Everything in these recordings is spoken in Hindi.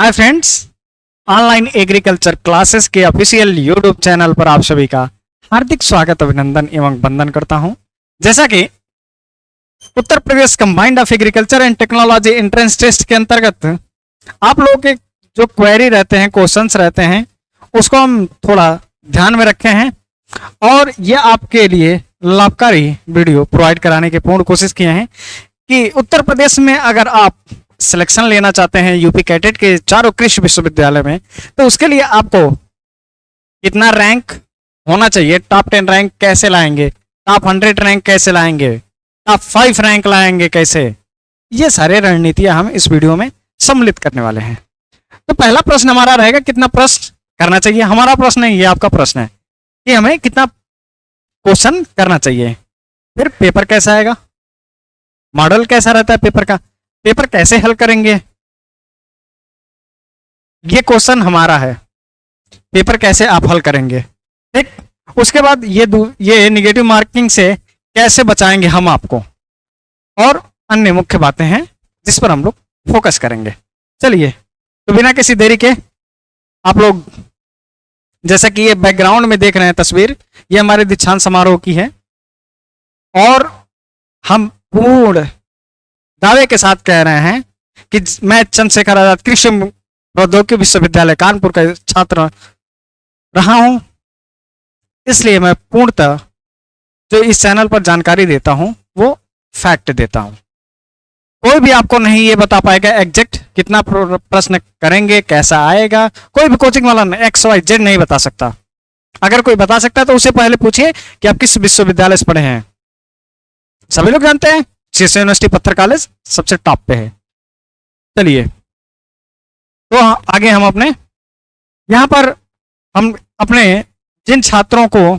Hi friends, online agriculture classes के ऑफिशियल यूट्यूब चैनल पर आप सभी का हार्दिक स्वागत, अभिनंदन एवं वंदन करता हूं। जैसा कि Uttar Pradesh combined of agriculture and technology entrance test के अंतर्गत आप लोगों के जो क्वेरी रहते हैं, क्वेश्चंस रहते हैं, उसको हम थोड़ा ध्यान में रखे हैं और ये आपके लिए लाभकारी वीडियो प्रोवाइड कराने की पूर्ण कोशिश किए हैं कि उत्तर प्रदेश में अगर आप सिलेक्शन लेना चाहते हैं यूपी कैडेट के चारों कृषि विश्वविद्यालय में, तो उसके लिए आपको कितना रैंक होना चाहिए, टॉप 10 रैंक कैसे लाएंगे, टॉप 100 रैंक कैसे लाएंगे, टॉप 5 रैंक लाएंगे कैसे, ये सारे रणनीतियां हम इस वीडियो में सम्मिलित करने वाले हैं। तो पहला प्रश्न हमारा रहेगा, कितना प्रश्न करना चाहिए। हमारा प्रश्न नहीं, ये आपका प्रश्न है कि हमें कितना क्वेश्चन करना चाहिए। फिर पेपर कैसा आएगा, मॉडल कैसा रहता है पेपर का, पेपर कैसे हल करेंगे, ये क्वेश्चन हमारा है। पेपर कैसे आप हल करेंगे, ठीक। उसके बाद ये निगेटिव मार्किंग से कैसे बचाएंगे हम आपको, और अन्य मुख्य बातें हैं जिस पर हम लोग फोकस करेंगे। चलिए, तो बिना किसी देरी के आप लोग, जैसा कि ये बैकग्राउंड में देख रहे हैं तस्वीर, ये हमारे दीक्षांत समारोह की है और हम पूर्ण दावे के साथ कह रहे हैं कि मैं चंद्रशेखर आजाद कृषि प्रौद्योगिकी विश्वविद्यालय कानपुर का छात्र रहा हूं। इसलिए मैं पूर्णतः जो इस चैनल पर जानकारी देता हूं वो फैक्ट देता हूं। कोई भी आपको नहीं ये बता पाएगा एग्जैक्ट कितना प्रश्न करेंगे, कैसा आएगा। कोई भी कोचिंग वाला XYZ नहीं बता सकता। अगर कोई बता सकता है तो उससे पहले पूछिए कि आप किस विश्वविद्यालय से पढ़े हैं। सभी लोग जानते हैं शीर्ष यूनिवर्सिटी पत्थर कॉलेज सबसे टॉप पे है। चलिए, तो आगे हम अपने यहां पर हम अपने जिन छात्रों को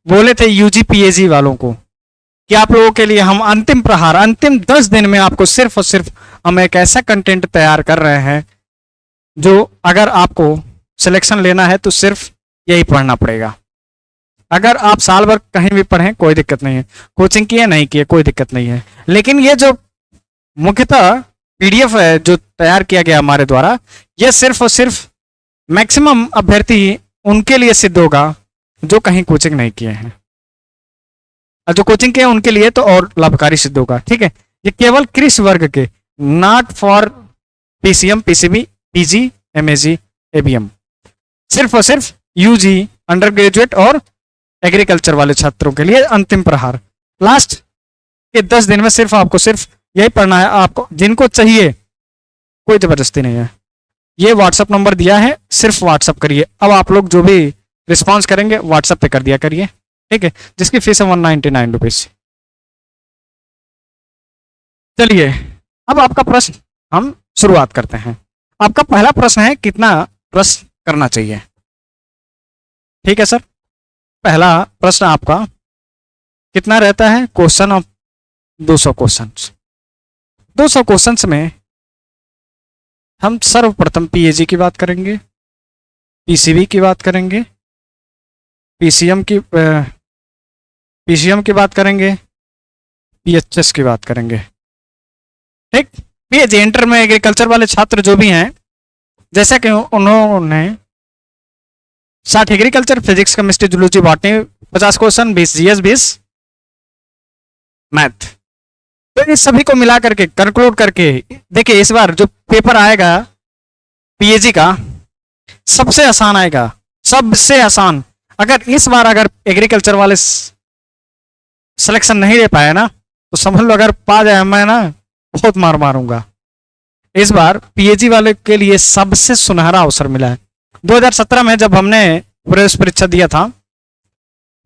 बोले थे यूजी पीएजी वालों को कि आप लोगों के लिए हम अंतिम प्रहार, अंतिम 10 दिन में आपको सिर्फ और सिर्फ हम एक ऐसा कंटेंट तैयार कर रहे हैं जो अगर आपको सिलेक्शन लेना है तो सिर्फ यही पढ़ना पड़ेगा। अगर आप साल भर कहीं भी पढ़ें कोई दिक्कत नहीं है, कोचिंग किए नहीं किए कोई दिक्कत नहीं है, लेकिन ये जो मुख्यतः पीडीएफ है जो तैयार किया गया हमारे द्वारा, यह सिर्फ और सिर्फ मैक्सिमम अभ्यर्थी उनके लिए सिद्ध होगा जो कहीं कोचिंग नहीं किए हैं, और जो कोचिंग किए उनके लिए तो और लाभकारी सिद्ध होगा। ठीक है, ये केवल कृषि वर्ग के, not for PCM, PCB, PG, MAG, ABM, सिर्फ और सिर्फ यूजी, अंडर ग्रेजुएट और एग्रीकल्चर वाले छात्रों के लिए अंतिम प्रहार। लास्ट के 10 दिन में सिर्फ आपको सिर्फ यही पढ़ना है। आपको जिनको चाहिए, कोई जबरदस्ती नहीं है। ये व्हाट्सएप नंबर दिया है, सिर्फ व्हाट्सएप करिए। अब आप लोग जो भी रिस्पॉन्स करेंगे व्हाट्सएप पे कर दिया करिए, ठीक है, जिसकी फीस है 199 रुपीज। चलिए, अब आपका प्रश्न हम शुरुआत करते हैं। आपका पहला प्रश्न है, कितना प्रश्न करना चाहिए। ठीक है सर, पहला प्रश्न आपका कितना रहता है, क्वेश्चन ऑफ 200 क्वेश्चंस। 200 क्वेश्चंस में हम सर्वप्रथम पीएजी की बात करेंगे, पीसीबी की बात करेंगे, पीसीएम की बात करेंगे, पीएचएस की बात करेंगे। ठीक, पीएजी इंटर में एग्रीकल्चर वाले छात्र जो भी हैं, जैसा कि उन्होंने 60 agriculture, physics, chemistry, zoology, botany 50 question, 20 GS, 20 math. तो इस सभी को मिला करके कंक्लूड करके देखिए, इस बार जो पेपर आएगा पीएजी का सबसे आसान आएगा, सबसे आसान। अगर इस बार अगर एग्रीकल्चर वाले सिलेक्शन नहीं ले पाए ना, तो समझ लो अगर पा जाए मैं ना बहुत मार मारूंगा। इस बार पीएजी वाले के लिए सबसे सुनहरा अवसर मिला है। 2017 में जब हमने प्रवेश परीक्षा दिया था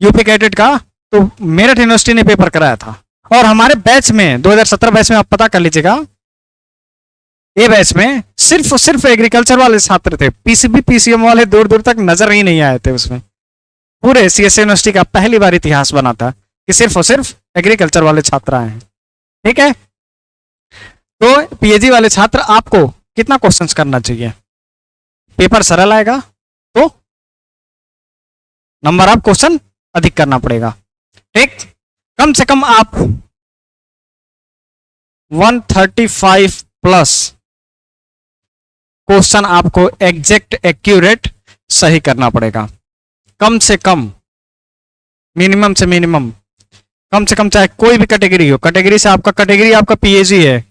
यूपी कैडेट का, तो मेरठ यूनिवर्सिटी ने पेपर कराया था, और हमारे बैच में 2017 बैच में आप पता कर लीजिएगा, ए बैच में सिर्फ और सिर्फ एग्रीकल्चर वाले छात्र थे। पीसीबी, पीसीएम वाले दूर दूर तक नजर ही नहीं आए थे। उसमें पूरे सीएस यूनिवर्सिटी का पहली बार इतिहास बना था कि सिर्फ और सिर्फ एग्रीकल्चर वाले छात्र आए हैं। ठीक है, तो पीएजी वाले छात्र आपको कितना क्वेश्चंस करना चाहिए। पेपर सरल आएगा तो नंबर ऑफ क्वेश्चन अधिक करना पड़ेगा। ठीक, कम से कम आप 135 प्लस क्वेश्चन आपको एग्जैक्ट एक्यूरेट सही करना पड़ेगा। कम से कम, मिनिमम से मिनिमम, कम से कम, चाहे कोई भी कैटेगरी हो, कैटेगरी से आपका कैटेगरी आपका पीएजी है,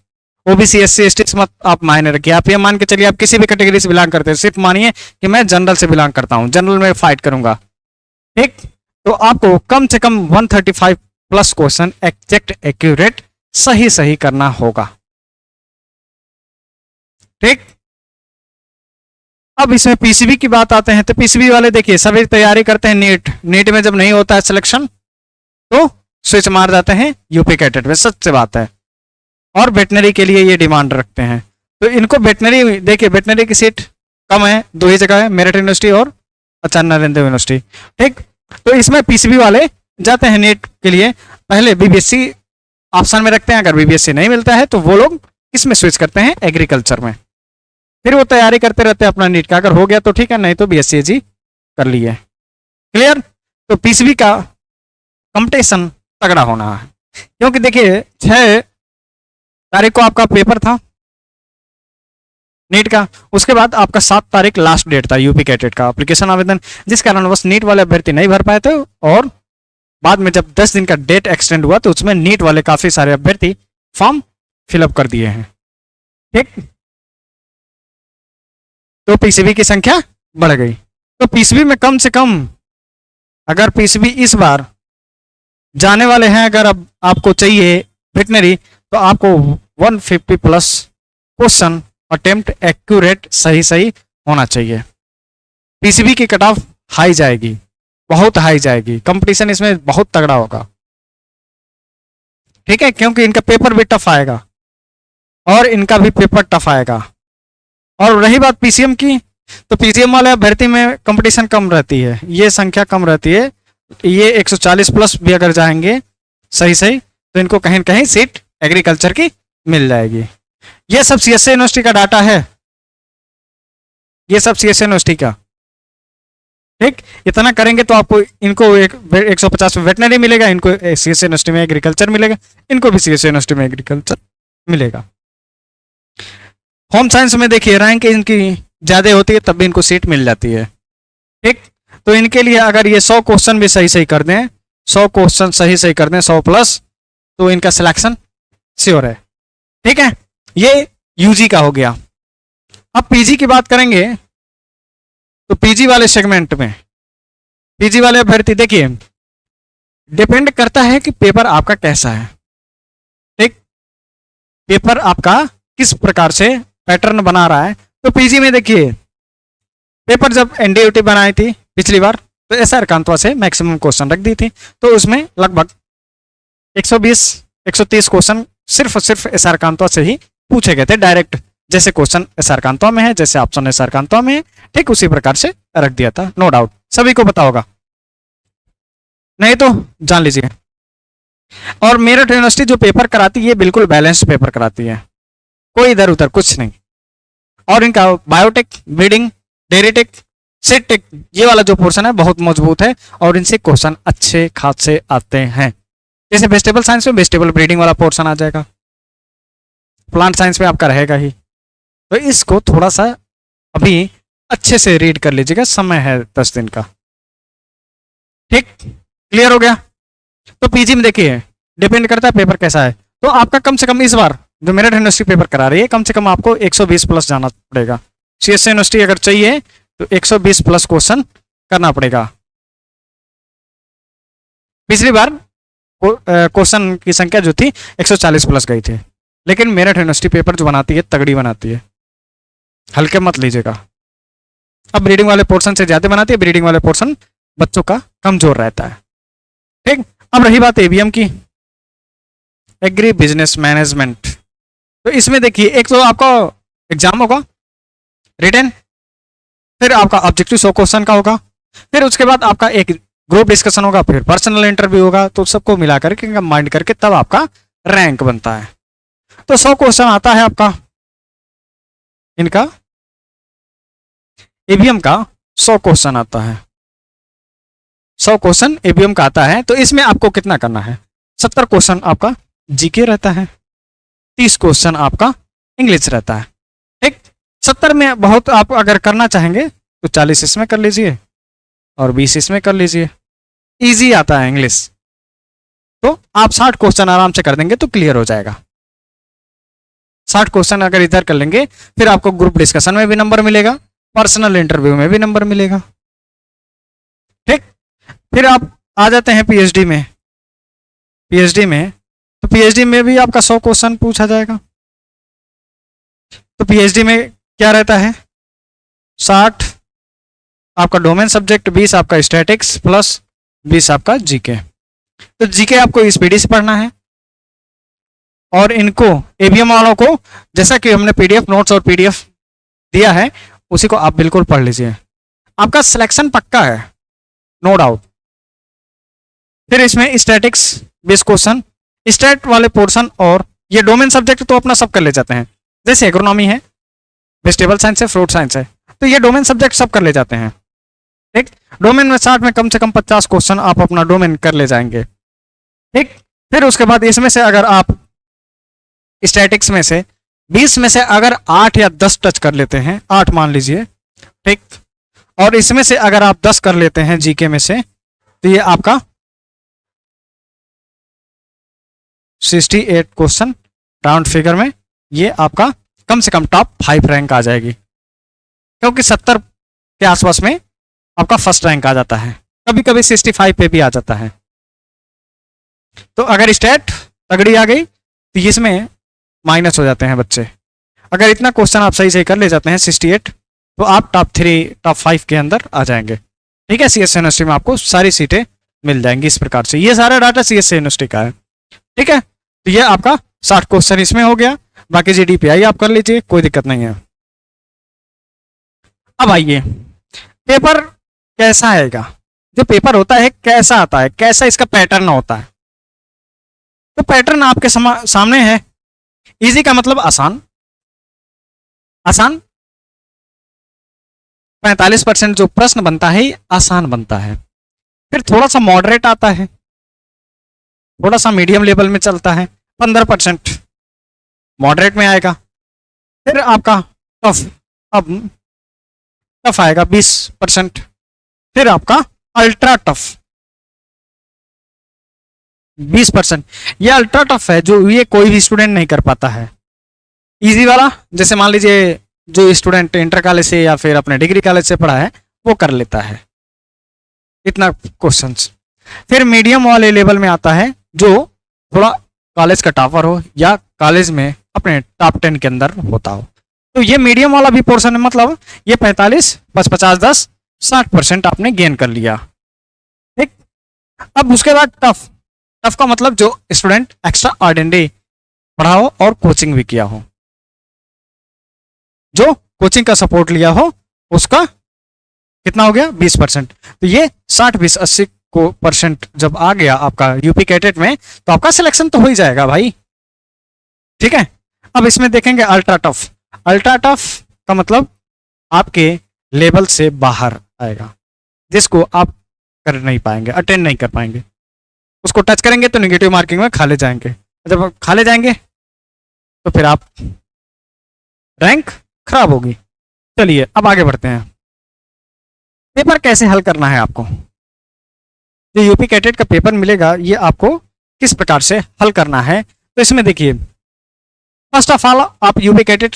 ओबीसी एससी एसटी मत आप मायने रखिए। आप ये मान के चलिए आप किसी भी कैटेगरी से बिलोंग करते हैं, सिर्फ मानिए कि मैं जनरल से बिलोंग करता हूं, जनरल में फाइट करूंगा, ठीक। तो आपको कम से कम 135 प्लस क्वेश्चन एग्जैक्ट एक्यूरेट सही सही करना होगा, ठीक। अब इसमें पीसीबी की बात आते हैं, तो पीसीबी वाले देखिए सभी तैयारी करते हैं नीट, नीट में जब नहीं होता है सिलेक्शन तो स्विच मार जाते हैं यूपी कैटेट में, सच से बात है। और वेटनरी के लिए ये डिमांड रखते हैं, तो इनको वेटनरी, देखिए वेटनरी की सीट कम है, 2 ही जगह है, मेरठ यूनिवर्सिटी और आचार्य नरेंद्र यूनिवर्सिटी, ठीक। तो इसमें पीसीबी वाले जाते हैं नीट के लिए, पहले बीबीएससी ऑप्शन में रखते हैं, अगर बीबीएससी नहीं मिलता है तो वो लोग इसमें स्विच करते हैं एग्रीकल्चर में, फिर वो तैयारी करते रहते हैं अपना नीट का, अगर हो गया तो ठीक है, नहीं तो बीएससी कर लिए, क्लियर। तो पीसीबी का कंपटीशन तगड़ा होना है, क्योंकि देखिए 6 तारीख को आपका पेपर था नीट का, उसके बाद आपका 7 तारीख लास्ट डेट था यूपी कैटेट का एप्लीकेशन आवेदन, जिस कारण बस नीट वाले अभ्यर्थी नहीं भर पाए थे, और बाद में जब 10 दिन का डेट एक्सटेंड हुआ तो उसमें नीट वाले काफी सारे अभ्यर्थी फॉर्म फिलअप कर दिए हैं, ठीक। तो पीसीबी की संख्या बढ़ गई, तो पीसीबी में कम से कम, अगर पीसीबी इस बार जाने वाले हैं, अगर अब आपको चाहिए वेटनरी, तो आपको 150 प्लस क्वेश्चन अटेम्प्ट एक्यूरेट सही सही होना चाहिए। पीसीबी की कट ऑफ हाई जाएगी, बहुत हाई जाएगी, कंपटीशन इसमें बहुत तगड़ा होगा, ठीक है, क्योंकि इनका पेपर भी टफ आएगा और इनका भी पेपर टफ आएगा। और रही बात पीसीएम की, तो पीसीएम वाले अभ्यर्थी में कंपटीशन कम रहती है, ये संख्या कम रहती है, ये 140 प्लस भी अगर जाएंगे सही सही तो इनको कहीं न कहीं सीट एग्रीकल्चर की मिल जाएगी। ये सब सीएसए यूनिवर्सिटी का डाटा है, ये सब सीएसए यूनिवर्सिटी का, ठीक। इतना करेंगे तो आपको, इनको 150 में वेटनरी मिलेगा, इनको सीएसए यूनिवर्सिटी में एग्रीकल्चर मिलेगा, इनको भी सीएसए यूनिवर्सिटी में एग्रीकल्चर मिलेगा। होम साइंस में देखिए रैंक इनकी ज्यादा होती है तब भी इनको सीट मिल जाती है, ठीक। तो इनके लिए अगर ये 100 क्वेश्चन भी सही सही कर दें, 100 क्वेश्चन सही सही कर दें, 100 प्लस, तो इनका सिलेक्शन श्योर है, ठीक है। ये यूजी का हो गया। अब पीजी की बात करेंगे, तो पीजी वाले सेगमेंट में, पीजी वाले अभ्यर्थी देखिए डिपेंड करता है कि पेपर आपका कैसा है, ठीक। पेपर आपका किस प्रकार से पैटर्न बना रहा है, तो पीजी में देखिए पेपर जब एनडीयूटी बनाई थी पिछली बार, तो एसआर कांतवा से मैक्सिमम क्वेश्चन रख दी थी, तो उसमें लगभग 120-130 क्वेश्चन सिर्फ और सिर्फ एसआर कांतवा से ही पूछे गए थे डायरेक्ट, जैसे क्वेश्चन एसआर कांतवा में है, जैसे ऑप्शन एसआर कांतवा में है, ठीक उसी प्रकार से रख दिया था, नो डाउट सभी को पता होगा, नहीं तो जान लीजिए। और मेरठ यूनिवर्सिटी जो पेपर कराती है, ये बिल्कुल बैलेंस्ड पेपर कराती है, कोई इधर उधर कुछ नहीं। और इनका बायोटेक, ब्रीडिंग, डेयरीटेक, सीडटेक, ये वाला जो पोर्शन है बहुत मजबूत है, और इनसे क्वेश्चन अच्छे खासे आते हैं। जैसे वेजिटेबल साइंस में वेजिटेबल ब्रीडिंग वाला पोर्शन आ जाएगा, प्लांट साइंस में आपका रहेगा ही, तो इसको थोड़ा सा अभी अच्छे से रीड कर लीजिएगा, समय है 10 दिन का, ठीक। क्लियर हो गया। तो पीजी में देखिए डिपेंड करता है पेपर कैसा है, तो आपका कम से कम इस बार जो मेरठ यूनिवर्सिटी पेपर करा रही है, कम से कम आपको 120 प्लस जाना पड़ेगा। सीएसए यूनिवर्सिटी अगर चाहिए तो 120 प्लस क्वेश्चन करना पड़ेगा। पिछली बार क्वेश्चन की संख्या जो थी 140 प्लस गई थी, लेकिन मेरठ यूनिवर्सिटी पेपर जो बनाती है तगड़ी बनाती है, हल्के मत लीजिएगा। अब ब्रीडिंग वाले पोर्शन से ज्यादा बनाती है, ब्रीडिंग वाले पोर्शन बच्चों का कमजोर रहता है, ठीक। अब रही बात एबीएम की, एग्री बिजनेस मैनेजमेंट, तो इसमें देखिए एक तो आपका एग्जाम होगा रिटन, फिर आपका ऑब्जेक्टिव 100 क्वेश्चन का होगा, फिर उसके बाद आपका एक ग्रुप डिस्कशन होगा, फिर पर्सनल इंटरव्यू होगा, तो सबको मिलाकर के कंबाइंड करके तब आपका रैंक बनता है। तो 100 क्वेश्चन आता है आपका, इनका एबीएम का 100 क्वेश्चन आता है, 100 क्वेश्चन एबीएम का आता है। तो इसमें आपको कितना करना है, 70 क्वेश्चन आपका जीके रहता है, 30 क्वेश्चन आपका इंग्लिश रहता है, ठीक। 70 में बहुत आप अगर करना चाहेंगे तो 40 इसमें कर लीजिए और 20 इसमें कर लीजिए, इजी आता है इंग्लिश। तो आप 60 क्वेश्चन आराम से कर देंगे तो क्लियर हो जाएगा। 60 क्वेश्चन अगर इधर कर लेंगे फिर आपको ग्रुप डिस्कशन में भी नंबर मिलेगा, पर्सनल इंटरव्यू में भी नंबर मिलेगा। ठीक, फिर आप आ जाते हैं पीएचडी में। पीएचडी में तो पीएचडी में भी आपका 100 क्वेश्चन पूछा जाएगा। तो पीएचडी में क्या रहता है, 60 आपका डोमेन सब्जेक्ट, 20 आपका स्टैटिक्स प्लस 20 आपका जीके। तो जीके आपको स्पीडी से पढ़ना है और इनको एबीएम वालों को जैसा कि हमने पीडीएफ नोट्स और पीडीएफ दिया है उसी को आप बिल्कुल पढ़ लीजिए, आपका सिलेक्शन पक्का है, नो डाउट। फिर इसमें स्टैटिक्स 20 क्वेश्चन, स्टैट वाले पोर्शन और ये डोमेन सब्जेक्ट तो अपना सब कर ले जाते हैं, जैसे इकोनॉमी है, वेजिटेबल साइंस है, फ्रूट साइंस है, तो ये डोमेन सब्जेक्ट सब कर ले जाते हैं। ठीक, डोमेन में 60 में कम से कम 50 क्वेश्चन आप अपना डोमेन कर ले जाएंगे। ठीक, फिर उसके बाद इसमें से अगर आप स्टैटिक्स में से 20 में से अगर 8 या 10 टच कर लेते हैं, 8 मान लीजिए, ठीक, और इसमें से अगर आप 10 कर लेते हैं जीके में से, तो ये आपका 68 क्वेश्चन राउंड फिगर में ये आपका कम से कम टॉप 5 रैंक आ जाएगी, क्योंकि 70 के आसपास में आपका फर्स्ट रैंक आ जाता है, कभी कभी 65 पे भी आ जाता है। तो अगर स्टैट तगड़ी आ गई तो इसमें माइनस हो जाते हैं बच्चे। अगर इतना क्वेश्चन आप सही सही कर ले जाते हैं 68, तो आप टॉप 3 टॉप 5 के अंदर आ जाएंगे। ठीक है, सीएस यूनिवर्सिटी में आपको सारी सीटें मिल जाएंगी इस प्रकार से। ये सारा डाटा सीएस यूनिवर्सिटी का है। ठीक है, तो ये आपका 60 क्वेश्चन इसमें हो गया, बाकी जीडीपीआई आप कर लीजिए, कोई दिक्कत नहीं है। अब आइए पेपर कैसा आएगा, जो पेपर होता है कैसा आता है, कैसा इसका पैटर्न होता है। तो पैटर्न आपके सामने है। इजी का मतलब आसान, आसान 45% जो प्रश्न बनता है ये आसान बनता है। फिर थोड़ा सा मॉडरेट आता है, थोड़ा सा मीडियम लेवल में चलता है, 15% मॉडरेट में आएगा। फिर आपका टफ, अब टफ आएगा 20%। फिर आपका अल्ट्रा टफ 20%। ये अल्ट्रा टफ है जो ये कोई भी स्टूडेंट नहीं कर पाता है। इजी वाला जैसे मान लीजिए जो स्टूडेंट इंटर कॉलेज से या फिर अपने डिग्री कॉलेज से पढ़ा है वो कर लेता है इतना क्वेश्चंस। फिर मीडियम वाले लेवल में आता है जो थोड़ा कॉलेज का टॉपर हो या कॉलेज में अपने टॉप 10 के अंदर होता हो। तो ये मीडियम वाला भी पोर्शन है, मतलब ये 45 50 10 60% आपने गेन कर लिया। ठीक, अब उसके बाद टफ। टफ का मतलब जो स्टूडेंट एक्स्ट्रा ऑर्डिनरी पढ़ा हो और कोचिंग भी किया हो, जो कोचिंग का सपोर्ट लिया हो, उसका कितना हो गया 20%। तो ये 60 20 80 को परसेंट जब आ गया आपका यूपी कैडेट में तो आपका सिलेक्शन तो हो ही जाएगा भाई। ठीक है, अब इसमें देखेंगे अल्ट्रा टफ। अल्ट्रा टफ का मतलब आपके लेवल से बाहर आएगा, जिसको आप कर नहीं पाएंगे, अटेंड नहीं कर पाएंगे। उसको टच करेंगे तो नेगेटिव मार्किंग में खा ले जाएंगे। जब खा ले जाएंगे तो फिर आप रैंक खराब होगी। चलिए अब आगे बढ़ते हैं। पेपर कैसे हल करना है आपको, जो यूपी कैडेट का पेपर मिलेगा ये आपको किस प्रकार से हल करना है। तो इसमें देखिए, फर्स्ट ऑफ ऑल आप यूपी कैडेट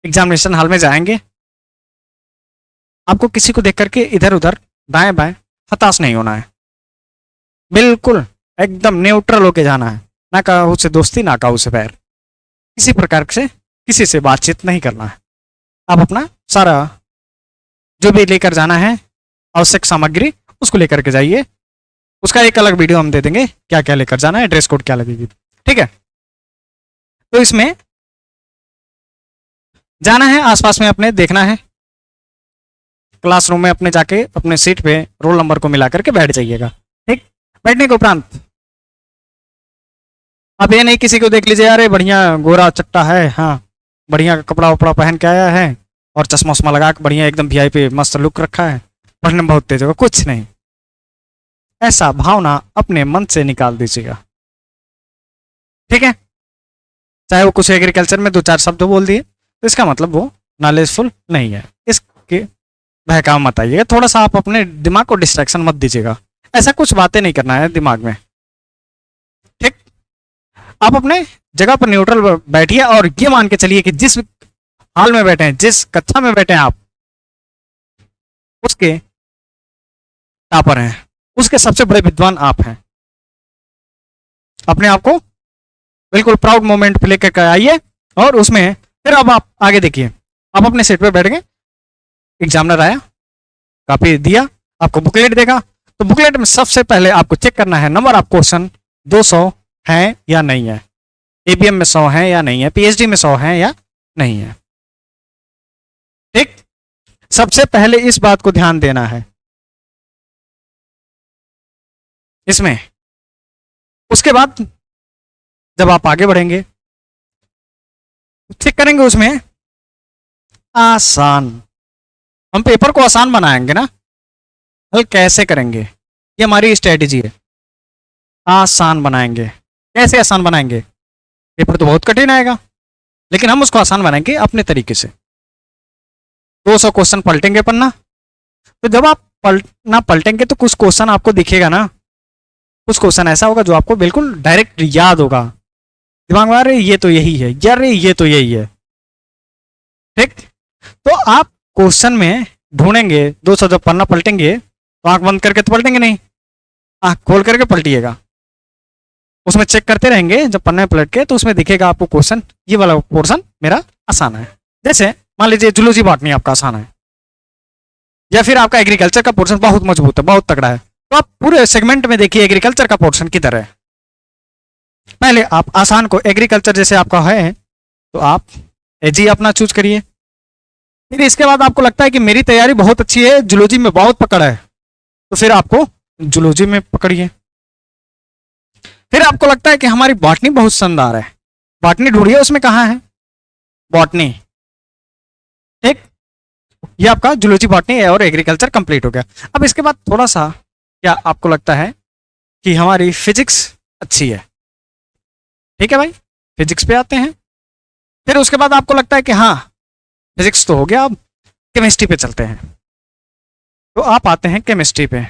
एग्जामिनेशन हॉल में जाएंगे, आपको किसी को देख करके इधर उधर दाएं बाएं हताश नहीं होना है, बिल्कुल एकदम न्यूट्रल होके जाना है। ना कहूँ से दोस्ती ना कहूँ से बैर, किसी प्रकार से किसी से बातचीत नहीं करना है। आप अपना सारा जो भी लेकर जाना है आवश्यक सामग्री उसको लेकर के जाइए। उसका एक अलग वीडियो हम दे देंगे, क्या क्या लेकर जाना है, ड्रेस कोड क्या लगेगी। ठीक है, तो इसमें जाना है, आसपास में अपने देखना है, क्लासरूम में अपने जाके अपने सीट पे रोल नंबर को मिला करके बैठ जाइएगा। ठीक, बैठने के उपरांत अब ये नहीं किसी को देख लीजिए अरे बढ़िया गोरा चट्टा है, हाँ बढ़िया कपड़ा वपड़ा पहन के आया है और चश्मा उश्मा लगा के बढ़िया एकदम वीआईपी मस्त लुक रखा है, पढ़ने में बहुत तेज होगा, कुछ नहीं। ऐसा भावना अपने मन से निकाल दीजिएगा। ठीक है, चाहे वो कुछ एग्रीकल्चर में 2 4 शब्द बोल दिए, तो इसका मतलब वो नॉलेजफुल नहीं है। इसके बहकाव मत आइएगा, थोड़ा सा आप अपने दिमाग को डिस्ट्रैक्शन मत दीजिएगा, ऐसा कुछ बातें नहीं करना है दिमाग में, ठीक। आप अपने जगह पर न्यूट्रल बैठिए और ये मान के चलिए कि जिस हाल में बैठे हैं, जिस कक्षा में बैठे हैं आप, उसके टॉपर हैं, उसके सबसे बड़े विद्वान आप हैं। अपने आप को बिल्कुल प्राउड मोमेंट पे लेकर आइए और उसमें फिर अब आप आगे देखिए, आप अपने सीट पे बैठ गए, एग्जामिनर आया, कॉपी दिया, आपको बुकलेट देगा, तो बुकलेट में सबसे पहले आपको चेक करना है नंबर ऑफ क्वेश्चन 200 है या नहीं है, एबीएम में 100 है या नहीं है, पीएचडी में 100 है या नहीं है, ठीक। सबसे पहले इस बात को ध्यान देना है इसमें। उसके बाद जब आप आगे बढ़ेंगे चेक करेंगे उसमें आसान, हम पेपर को आसान बनाएंगे ना, हल कैसे करेंगे, ये हमारी स्ट्रेटेजी है, आसान बनाएंगे। कैसे आसान बनाएंगे, पेपर तो बहुत कठिन आएगा लेकिन हम उसको आसान बनाएंगे अपने तरीके से। 200 क्वेश्चन पलटेंगे पन्ना, तो जब आप पलटेंगे तो कुछ क्वेश्चन आपको दिखेगा ना, कुछ क्वेश्चन ऐसा होगा जो आपको बिल्कुल डायरेक्ट याद होगा, दिमाग में अरे ये तो यही है, यार ये तो यही है, ठीक। तो आप क्वेश्चन में ढूंढेंगे, 200 जब पन्ना पलटेंगे तो आंख बंद करके तो पलटेंगे नहीं, आंख खोल करके पलटिएगा, उसमें चेक करते रहेंगे, जब पन्ने पलट के तो उसमें दिखेगा आपको क्वेश्चन, ये वाला पोर्शन मेरा आसान है। जैसे मान लीजिए जूलॉजी बॉटनी आपका आसान है, या फिर आपका एग्रीकल्चर का पोर्शन बहुत मजबूत है, बहुत तगड़ा है, तो आप पूरे सेगमेंट में देखिए एग्रीकल्चर का पोर्शन किधर है। पहले आप आसान को, एग्रीकल्चर जैसे आपका है तो आप एजी अपना चूज करिए। फिर इसके बाद आपको लगता है कि मेरी तैयारी बहुत अच्छी है, जूलॉजी में बहुत पकड़ है, तो फिर आपको जूलॉजी में पकड़िए। फिर आपको लगता है कि हमारी बॉटनी बहुत शानदार है, बॉटनी ढूंढिए उसमें कहाँ है बॉटनी, ठीक। ये आपका जूलॉजी बॉटनी है और एग्रीकल्चर कंप्लीट हो गया। अब इसके बाद थोड़ा सा क्या आपको लगता है कि हमारी फिजिक्स अच्छी है, ठीक है भाई, फिजिक्स पे आते हैं। फिर उसके बाद आपको लगता है कि हाँ फिजिक्स तो हो गया, अब केमिस्ट्री पे चलते हैं, तो आप आते हैं केमिस्ट्री पे।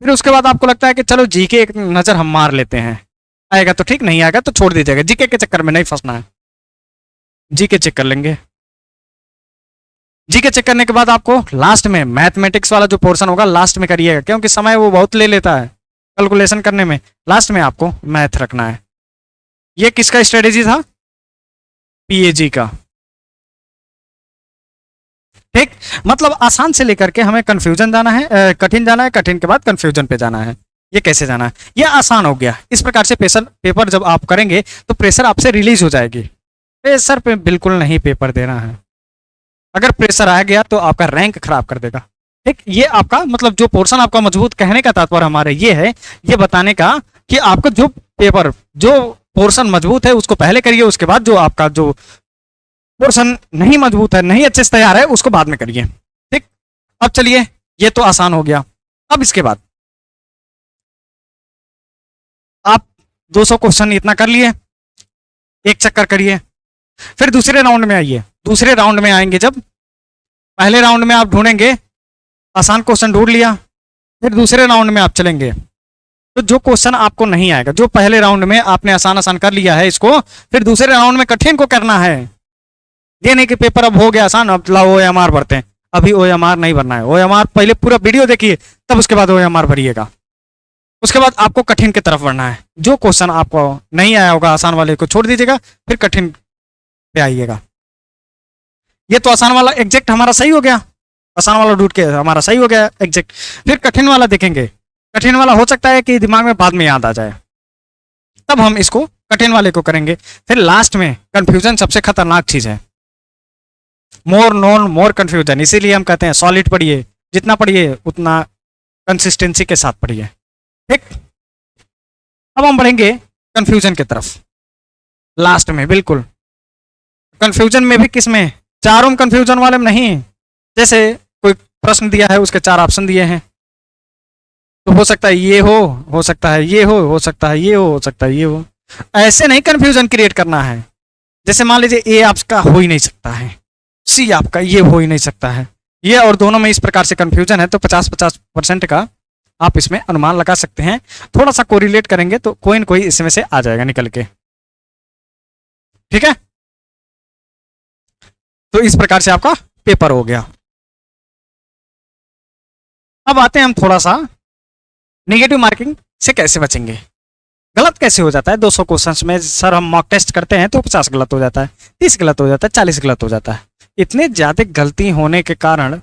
फिर उसके बाद आपको लगता है कि चलो जीके एक नजर हम मार लेते हैं, आएगा तो ठीक, नहीं आएगा तो छोड़ दीजिएगा, जीके के चक्कर में नहीं फंसना है, जीके चेक कर लेंगे। जीके चेक करने के बाद आपको लास्ट में मैथमेटिक्स वाला जो पोर्शन होगा लास्ट में करिएगा, क्योंकि समय वो बहुत ले लेता है कैलकुलेशन करने में, लास्ट में आपको मैथ रखना है। ये किसका स्ट्रेटेजी था, पीएजी का, ठीक। मतलब आसान से लेकर के हमें कंफ्यूजन जाना है, कठिन जाना है, कठिन के बाद कंफ्यूजन पे जाना है। ये कैसे जाना है, ये आसान हो गया। इस प्रकार से पेपर जब आप करेंगे तो प्रेशर आपसे रिलीज हो जाएगी, प्रेशर पे बिल्कुल नहीं पेपर देना है, अगर प्रेशर आ गया तो आपका रैंक खराब कर देगा, ठीक। ये आपका मतलब जो पोर्शन आपका मजबूत, कहने का तात्पर्य हमारे ये है, ये बताने का कि आपका जो पेपर, जो पोर्शन मजबूत है उसको पहले करिए, उसके बाद जो आपका जो पोर्शन नहीं मजबूत है, नहीं अच्छे से तैयार है, उसको बाद में करिए, ठीक। अब चलिए, ये तो आसान हो गया। अब इसके बाद आप 200 क्वेश्चन इतना कर लिए, एक चक्कर करिए, फिर दूसरे राउंड में आइए। दूसरे राउंड में आएंगे जब, पहले राउंड में आप ढूंढेंगे, आसान क्वेश्चन ढूंढ लिया, फिर दूसरे राउंड में आप चलेंगे, तो जो क्वेश्चन आपको नहीं आएगा, जो पहले राउंड में आपने आसान आसान कर लिया है इसको, फिर दूसरे राउंड में कठिन को करना है। ये नहीं कि पेपर अब हो गया आसान, अब लाओ OMR भरते हैं, अभी OMR नहीं भरना है, OMR पहले पूरा वीडियो देखिए तब उसके बाद OMR भरिएगा। उसके बाद आपको कठिन की तरफ बढ़ना है, जो क्वेश्चन आपको नहीं आया होगा आसान वाले को छोड़ दीजिएगा, फिर कठिन पे आइएगा। ये तो आसान वाला एग्जैक्ट हमारा सही हो गया, आसान वाला ढूंढ के हमारा सही हो गया एग्जैक्ट, फिर कठिन वाला देखेंगे, कठिन वाला हो सकता है कि दिमाग में बाद में याद आ जाए, तब हम इसको कठिन वाले को करेंगे। फिर लास्ट में कंफ्यूजन सबसे खतरनाक चीज है, मोर नोन मोर कंफ्यूजन, इसीलिए हम कहते हैं सॉलिड पढ़िए, जितना पढ़िए उतना कंसिस्टेंसी के साथ पढ़िए, ठीक। अब हम बढ़ेंगे कंफ्यूजन की तरफ, लास्ट में बिल्कुल कंफ्यूजन में भी, किस में, चारों कंफ्यूजन वाले में नहीं। जैसे कोई प्रश्न दिया है, उसके 4 ऑप्शन दिए हैं, तो हो सकता है ये हो सकता है ये हो सकता है ये हो सकता है ये हो, ऐसे नहीं कंफ्यूजन क्रिएट करना है। जैसे मान लीजिए ए आपका हो ही नहीं सकता है, सी आपका ये हो ही नहीं सकता है, ये और दोनों में इस प्रकार से कंफ्यूजन है, तो 50-50% का आप इसमें अनुमान लगा सकते हैं। थोड़ा सा कोरिलेट करेंगे तो कोई न कोई इसमें से आ जाएगा निकल के, ठीक है। तो इस प्रकार से आपका पेपर हो गया। अब आते हैं हम थोड़ा सा नेगेटिव मार्किंग से कैसे बचेंगे। गलत कैसे हो जाता है 200 क्वेश्चंस में, सर हम मॉक टेस्ट करते हैं तो 50 गलत हो जाता है, 30 गलत हो जाता है, 40 गलत हो जाता है। इतने ज्यादा गलती होने के कारण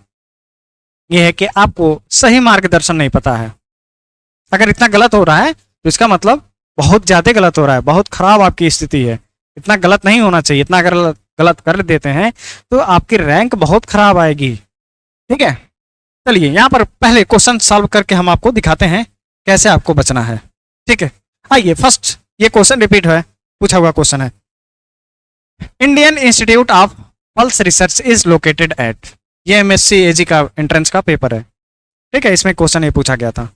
यह है कि आपको सही मार्गदर्शन नहीं पता है। अगर इतना गलत हो रहा है तो इसका मतलब बहुत ज्यादा गलत हो रहा है, बहुत खराब आपकी स्थिति है। इतना गलत नहीं होना चाहिए। इतना अगर गलत कर देते हैं तो आपकी रैंक बहुत खराब आएगी, ठीक है। चलिए यहाँ पर पहले क्वेश्चन सॉल्व करके हम आपको दिखाते हैं कैसे आपको बचना है, ठीक है। आइए फर्स्ट ये क्वेश्चन रिपीट है, पूछा हुआ क्वेश्चन है, Indian institute of pulse research is located at. ये एमएससी एजी का एंट्रेंस का पेपर है, ठीक है। इसमें क्वेश्चन ये पूछा गया था,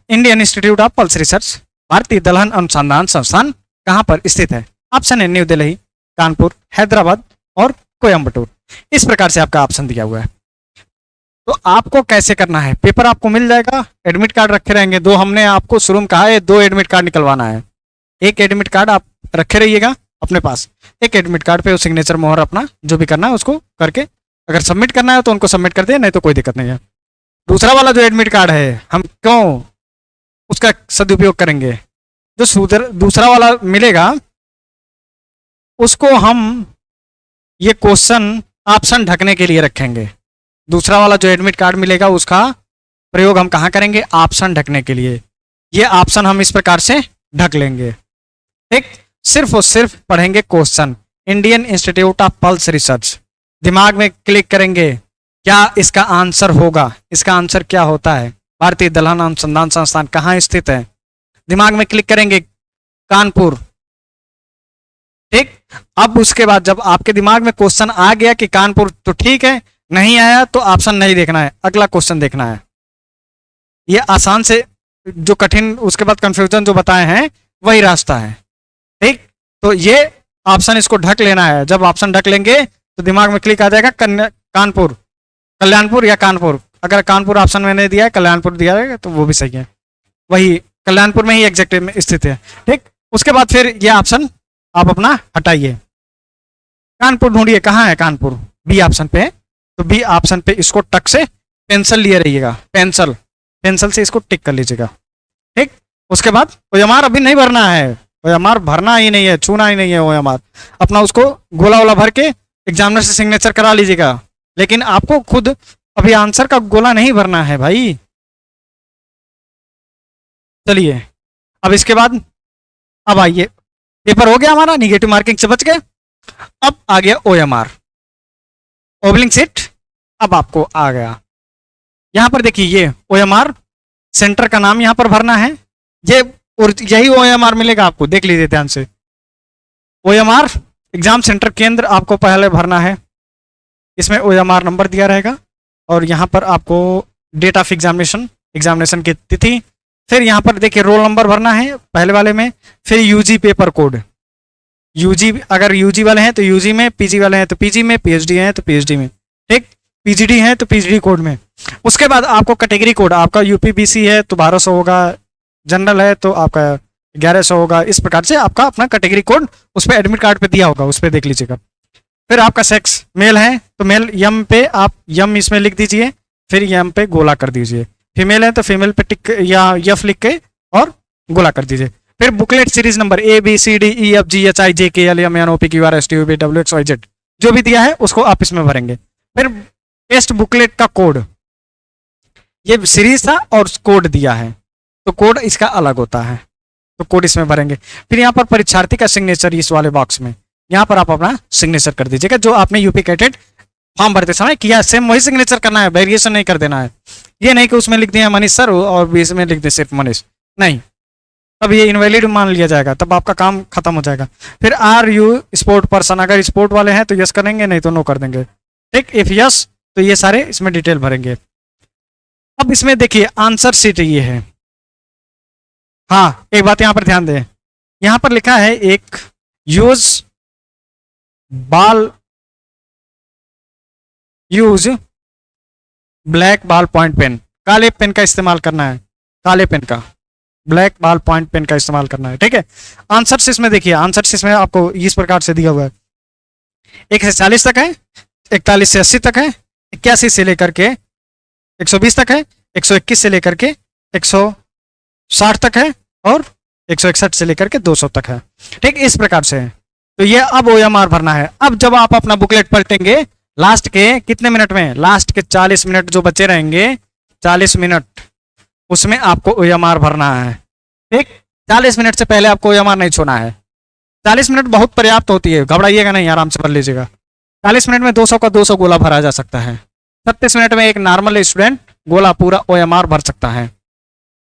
Indian institute of pulse research भारतीय दलहन अनुसंधान संस्थान कहाँ पर स्थित है। ऑप्शन है न्यू दिल्ली, कानपुर, हैदराबाद और कोयम्बटूर। इस प्रकार से आपका ऑप्शन दिया हुआ है। तो आपको कैसे करना है, पेपर आपको मिल जाएगा, एडमिट कार्ड रखे रहेंगे दो। हमने आपको शुरू में कहा है 2 एडमिट कार्ड निकलवाना है। एक एडमिट कार्ड आप रखे रहिएगा अपने पास, एक एडमिट कार्ड पे वो सिग्नेचर मोहर अपना जो भी करना है उसको करके, अगर सबमिट करना है तो उनको सबमिट कर दिया, नहीं तो कोई दिक्कत नहीं है। दूसरा वाला जो एडमिट कार्ड है हम क्यों उसका सदुपयोग करेंगे, जो दूसरा वाला मिलेगा उसको हम ये क्वेश्चन ऑप्शन ढकने के लिए रखेंगे। दूसरा वाला जो एडमिट कार्ड मिलेगा उसका प्रयोग हम कहाँ करेंगे, ऑप्शन ढकने के लिए। ये ऑप्शन हम इस प्रकार से ढक लेंगे, ठीक। सिर्फ और सिर्फ पढ़ेंगे question, Indian institute of pulse research, दिमाग में क्लिक करेंगे क्या इसका आंसर होगा, इसका आंसर क्या होता है, भारतीय दलहन अनुसंधान संस्थान कहाँ स्थित है। दिमाग में क्लिक करेंगे कानपुर, ठीक। अब उसके बाद जब आपके दिमाग में क्वेश्चन आ गया कि कानपुर, तो ठीक है, नहीं आया तो ऑप्शन नहीं देखना है, अगला क्वेश्चन देखना है। ये आसान से जो कठिन उसके बाद कंफ्यूजन जो बताए हैं वही रास्ता है, ठीक। तो ये ऑप्शन इसको ढक लेना है। जब ऑप्शन ढक लेंगे तो दिमाग में क्लिक आ जाएगा कानपुर, कल्याणपुर या कानपुर। अगर कानपुर ऑप्शन मैंने दिया है, कल्याणपुर दिया है तो वो भी सही है, वही कल्याणपुर में ही एग्जैक्ट स्थित है, ठीक। उसके बाद फिर ये ऑप्शन आप अपना हटाइए, कानपुर ढूंढिए कहाँ है कानपुर, बी ऑप्शन पे है, तो बी ऑप्शन पे इसको टक से पेंसिल लिए रहिएगा, पेंसिल से इसको टिक कर लीजिएगा, ठीक। उसके बाद ओएमआर अभी नहीं भरना है, ओएमआर भरना ही नहीं है, छूना ही नहीं है ओएमआर। अपना उसको गोला वोला भर के एग्जामिनर से सिग्नेचर करा लीजिएगा, लेकिन आपको खुद अभी आंसर का गोला नहीं भरना है भाई। चलिए अब इसके बाद अब आइए, पेपर हो गया हमारा, निगेटिव मार्किंग से बच गए। अब आ गया ओएमआर, ओबलिंग सीट। अब आपको आ गया यहां पर देखिए, ये ओएमआर सेंटर का नाम यहां पर भरना है, ये और यही ओएमआर मिलेगा आपको, देख लीजिए ध्यान से। ओएमआर एग्जाम सेंटर केंद्र आपको पहले भरना है, इसमें ओएमआर नंबर दिया रहेगा और यहाँ पर आपको डेट ऑफ एग्जामिनेशन की तिथि, फिर यहाँ पर देखिए रोल नंबर भरना है पहले वाले में, फिर यूजी पेपर कोड, यूजी अगर यूजी वाले हैं तो यूजी में, पीजी वाले हैं तो पीजी में, पीएचडी हैं तो पीएचडी में, ठीक। पीजीडी है तो पीजीडी कोड में। उसके बाद आपको कैटेगरी कोड, आपका यूपीबीसी है तो 1200 होगा, जनरल है तो आपका 1100 होगा। इस प्रकार से आपका अपना कैटेगरी कोड उस पर एडमिट कार्ड पे दिया होगा, उस पर देख लीजिएगा। फिर आपका सेक्स मेल है तो मेल यम पे आप यम इसमें लिख दीजिए, फिर यम पे गोला कर दीजिए। फीमेल है तो फीमेल पे टिक या यफ लिख के और गोला कर दीजिए। फिर बुकलेट सीरीज नंबर ABCDEFGHIJKLMNOPQRSTUVWXYZ जो भी दिया है उसको आप इसमें भरेंगे। फिर टेस्ट बुकलेट का कोड, ये सीरीज था और कोड दिया है तो कोड इसका अलग होता है, तो कोड इसमें भरेंगे। फिर यहाँ पर परीक्षार्थी का सिग्नेचर इस वाले बॉक्स में, यहाँ पर आप अपना सिग्नेचर कर दीजिएगा, जो आपने यूपी कैटेट फॉर्म भरते समय किया सेम वही सिग्नेचर करना है, वेरिएशन नहीं कर देना है। ये नहीं कि उसमें लिख दिया मनीष सर और बीच में लिख दिया सिर्फ मनीष, नहीं, तब ये इनवैलिड मान लिया जाएगा, तब आपका काम खत्म हो जाएगा। फिर आर यू स्पोर्ट पर्सन, अगर स्पोर्ट वाले हैं तो यस करेंगे, नहीं तो नो कर देंगे, ठीक। इफ यस तो ये सारे इसमें डिटेल भरेंगे। अब इसमें देखिए आंसर शीट ये है, हाँ एक बात यहाँ पर ध्यान दें, यहाँ पर लिखा है एक use ball use black ball point pen, काले पेन का इस्तेमाल करना है, काले पेन का, ब्लैक बॉल पॉइंट पेन का इस्तेमाल करना है। ठीक है, आंसर इसमें देखिए, आंसर इसमें आपको इस प्रकार से दिया हुआ है, 1 से 40 तक है, 41 से 80 तक है, 81 से लेकर के 120 तक है, 121 से लेकर के 160 तक है, और 161 से लेकर के 200 तक है। ठीक, इस प्रकार से है। तो ये अब OMR भरना है। अब जब आप अपना बुकलेट पलटेंगे लास्ट के कितने मिनट में, लास्ट के 40 मिनट जो बचे रहेंगे, 40 मिनट, उसमें आपको OMR भरना है। ठीक, 40 मिनट से पहले आपको OMR नहीं छोड़ना है। 40 मिनट बहुत पर्याप्त होती है, घबराइएगा नहीं, आराम से भर लीजिएगा। 40 मिनट में 200 का 200 गोला भरा जा सकता है। 36 मिनट में एक नॉर्मल स्टूडेंट गोला पूरा OMR भर सकता है।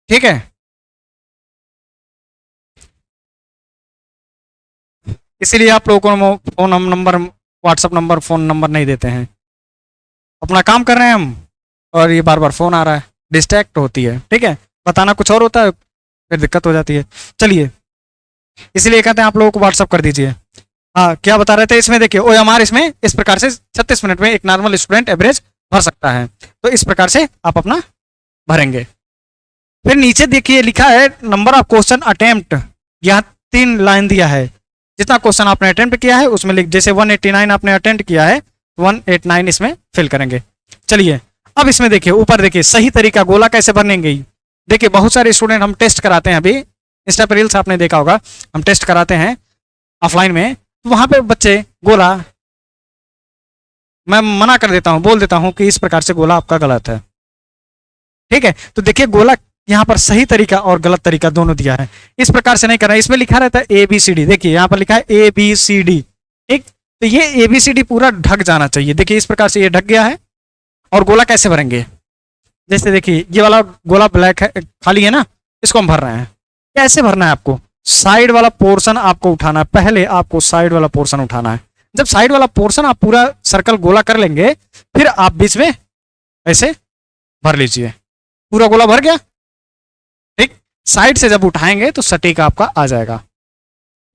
ठीक है, इसीलिए आप लोगों को phone number, WhatsApp number, phone number नहीं देते हैं। अपना काम कर रहे हैं हम, और ये बार बार फोन आ रहा है, डिस्ट्रैक्ट होती है। ठीक है, बताना कुछ और होता है, फिर दिक्कत हो जाती है। चलिए, इसलिए कहते हैं आप लोगों को व्हाट्सअप कर दीजिए। हाँ, क्या बता रहे थे, इसमें देखिए OMR इसमें इस प्रकार से 36 मिनट में एक नॉर्मल स्टूडेंट एवरेज भर सकता है। तो इस प्रकार से आप अपना भरेंगे। फिर नीचे देखिए लिखा है नंबर ऑफ क्वेश्चन अटेम्प्ट, यहाँ 3 लाइन दिया है। जितना क्वेश्चन आपने अटेम्प्ट किया है उसमें लिख, जैसे 189 आपने अटेम्प्ट किया है, 189 इसमें फिल करेंगे। चलिए, अब इसमें देखिए ऊपर देखिए सही तरीका गोला कैसे भरनेंगे। देखिए बहुत सारे स्टूडेंट हम टेस्ट कराते हैं, अभी इंस्टा पे रील्स आपने देखा होगा, हम टेस्ट कराते हैं ऑफलाइन में, तो वहां पे बच्चे गोला, मैं मना कर देता हूं, बोल देता हूं कि इस प्रकार से गोला आपका गलत है। ठीक है, तो देखिए गोला यहाँ पर सही तरीका और गलत तरीका दोनों दिया है। इस प्रकार से नहीं करना है, इसमें लिखा रहता है ABCD, देखिए यहाँ पर लिखा है ABCD। ठीक, तो ये ABCD पूरा ढक जाना चाहिए। देखिए इस प्रकार से ये ढक गया है। और गोला कैसे भरेंगे, जैसे देखिए ये वाला गोला ब्लैक है, खाली है ना, इसको हम भर रहे हैं। कैसे भरना है आपको, साइड वाला पोर्शन आपको उठाना है, पहले आपको साइड वाला पोर्शन उठाना है। जब साइड वाला पोर्शन आप पूरा सर्कल गोला कर लेंगे, फिर आप बीच में ऐसे भर लीजिए। पूरा गोला भर गया। ठीक, साइड से जब उठाएंगे तो सटीक आपका आ जाएगा,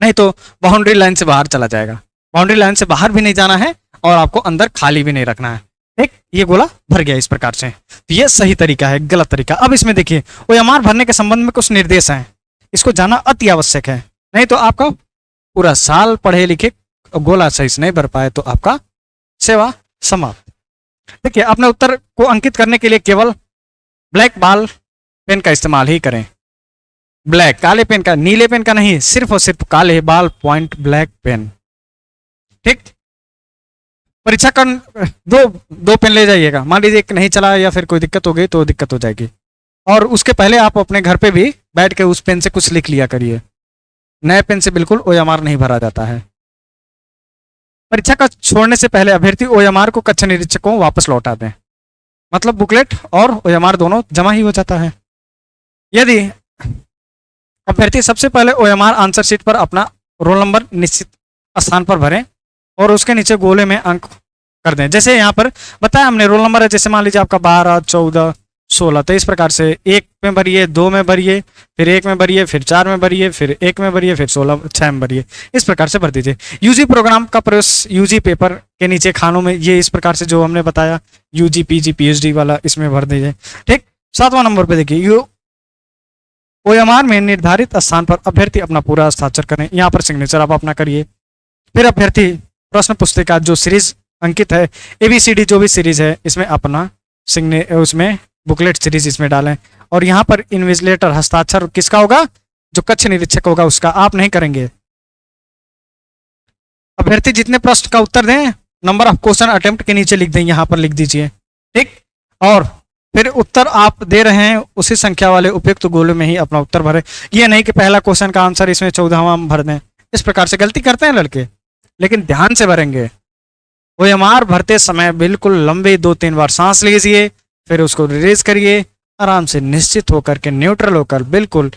नहीं तो बाउंड्री लाइन से बाहर चला जाएगा। बाउंड्री लाइन से बाहर भी नहीं जाना है और आपको अंदर खाली भी नहीं रखना है। ठीक, ये गोला भर गया इस प्रकार से, तो ये सही तरीका है, गलत तरीका। अब इसमें देखिए OMR भरने के संबंध में कुछ निर्देश हैं, इसको जाना अति आवश्यक है, नहीं तो आपका पूरा साल पढ़े लिखे गोला सही से नहीं भर पाए तो आपका सेवा समाप्त। देखिए, अपने उत्तर को अंकित करने के लिए केवल ब्लैक बॉल पेन का इस्तेमाल ही करें। ब्लैक, काले पेन का, नीले पेन का नहीं, सिर्फ और सिर्फ काले बॉल पॉइंट ब्लैक पेन। ठीक, परीक्षा का दो पेन ले जाइएगा, मान लीजिए एक नहीं चला या फिर कोई दिक्कत हो गई तो दिक्कत हो जाएगी। और उसके पहले आप अपने घर पे भी बैठ के उस पेन से कुछ लिख लिया करिए, नए पेन से बिल्कुल OMR नहीं भरा जाता है। परीक्षा का छोड़ने से पहले अभ्यर्थी OMR को कक्षा निरीक्षक को वापस लौटा दें, मतलब बुकलेट और OMR दोनों जमा ही हो जाता है। यदि अभ्यर्थी सबसे पहले OMR आंसर शीट पर अपना रोल नंबर निश्चित स्थान पर भरें और उसके नीचे गोले में अंक कर दें। जैसे यहाँ पर बताया हमने, रोल नंबर है, जैसे मान लीजिए आपका 12, 14, 16, तो इस प्रकार से 1 में भरिए, 2 में भरिए, फिर 1 में भरिए, फिर 4 में भरिए, फिर 1 में भरिए, फिर 6 में भरिए। इस प्रकार से भर दीजिए। UG प्रोग्राम का प्रवेश UG पेपर के नीचे खानों में, ये इस प्रकार से जो हमने बताया UG, PG, PhD वाला, इसमें भर दीजिए। ठीक, 7वां नंबर पे देखिए, OMR में निर्धारित स्थान पर अभ्यर्थी अपना पूरा हस्ताक्षर करें। यहाँ पर सिग्नेचर आप अपना करिए। फिर अभ्यर्थी प्रश्न पुस्तिका जो सीरीज अंकित है, ABCD जो भी सीरीज है, इसमें अपना उसमें बुकलेट सीरीज इसमें डालें। और यहाँ पर इन्विजिलेटर हस्ताक्षर किसका होगा, जो कक्ष निरीक्षक होगा उसका, आप नहीं करेंगे। अभ्यर्थी जितने प्रश्न का उत्तर दें, नंबर ऑफ क्वेश्चन अटेम्प्ट के नीचे लिख दें, यहाँ पर लिख दीजिए। ठीक, और फिर उत्तर आप दे रहे हैं उसी संख्या वाले उपयुक्त गोले में ही अपना उत्तर भरें। ये नहीं कि पहला क्वेश्चन का आंसर इसमें 14वां भर दें। इस प्रकार से गलती करते हैं लड़के, लेकिन ध्यान से भरेंगे। OMR भरते समय बिल्कुल लंबे 2-3 बार सांस लीजिए, फिर उसको रिलीज करिए, आराम से निश्चित होकर के, न्यूट्रल होकर, बिल्कुल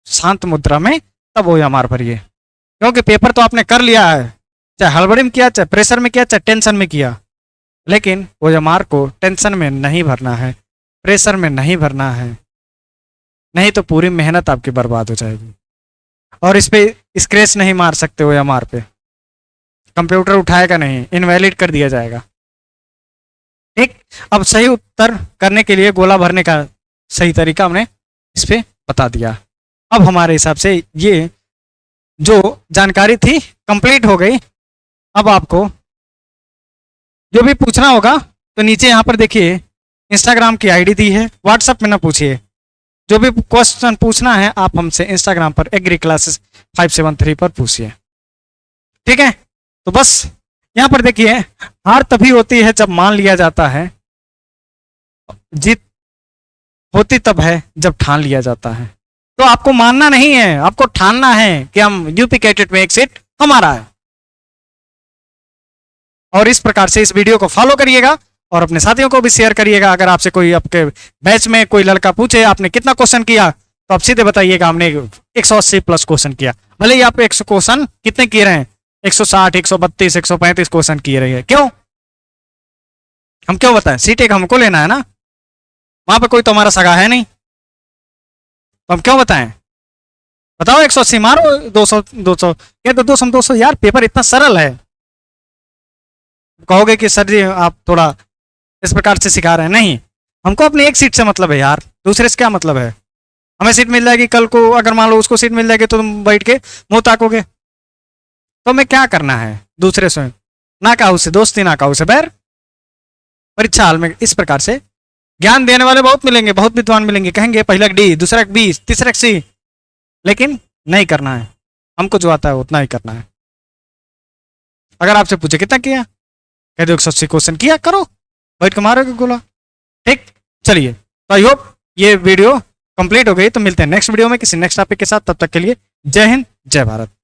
शांत मुद्रा में, तब OMR भरिए। क्योंकि पेपर तो आपने कर लिया है, चाहे हड़बड़ी में किया, चाहे प्रेशर में किया, चाहे टेंशन में किया, लेकिन OMR को टेंशन में नहीं भरना है, प्रेशर में नहीं भरना है, नहीं तो पूरी मेहनत आपकी बर्बाद हो जाएगी। और इस पे स्क्रैच नहीं मार सकते OMR पे। कंप्यूटर उठाएगा नहीं, इनवैलिड कर दिया जाएगा। ठीक, अब सही उत्तर करने के लिए गोला भरने का सही तरीका हमने इस पे बता दिया। अब हमारे हिसाब से ये जो जानकारी थी कंप्लीट हो गई। अब आपको जो भी पूछना होगा तो नीचे यहाँ पर देखिए इंस्टाग्राम की आईडी दी है, व्हाट्सएप में ना पूछिए। जो भी क्वेश्चन पूछना है आप हमसे इंस्टाग्राम पर एग्री क्लासेस 573 पर पूछिए। ठीक है, तो बस यहाँ पर देखिए हार तभी होती है जब मान लिया जाता है, जीत होती तब है जब ठान लिया जाता है। तो आपको मानना नहीं है, आपको ठानना है कि हम यूपी कैडेट में एक सीट हमारा है। और इस प्रकार से इस वीडियो को फॉलो करिएगा और अपने साथियों को भी शेयर करिएगा। अगर आपसे कोई आपके बैच में कोई लड़का पूछे आपने कितना क्वेश्चन किया, तो आप सीधे बताइएगा हमने 180 प्लस क्वेश्चन किया। भले ही आप 100 क्वेश्चन कितने किए रहे हैं, 160, 132, 135 क्वेश्चन किए रहे हैं। क्यों? हम क्यों बताएं? सीट एक हमको लेना है ना, वहां पे कोई तो हमारा सगा है नहीं, तो हम क्यों बताएं? बताओ 180 मारो, 200 200 क्या, तो 200 200 यार, पेपर इतना सरल है। कहोगे कि सर जी आप थोड़ा इस प्रकार से सिखा रहे हैं। नहीं, हमको अपनी एक सीट से मतलब है यार, दूसरे से क्या मतलब है? हमें सीट मिल जाएगी, कल को अगर मान लो उसको सीट मिल जाएगी तो तुम बैठ के मुंह ताकोगे। तो हमें क्या करना है? दूसरे से ना काहू से दोस्ती, ना काहू से बैर। परीक्षा हाल में इस प्रकार से ज्ञान देने वाले बहुत मिलेंगे, बहुत विद्वान मिलेंगे, कहेंगे पहला डी, दूसरा बी, तीसरा सी, लेकिन नहीं करना है। हमको जो आता है उतना ही करना है। अगर आपसे पूछे कितना किया, कह दो 180 क्वेश्चन किया, करो, बैठ के मारोगे गोला। ठीक, चलिए, तो आई होप ये वीडियो कंप्लीट हो गई। तो मिलते हैं नेक्स्ट वीडियो में किसी नेक्स्ट टॉपिक के साथ। तब तक के लिए जय हिंद, जय भारत।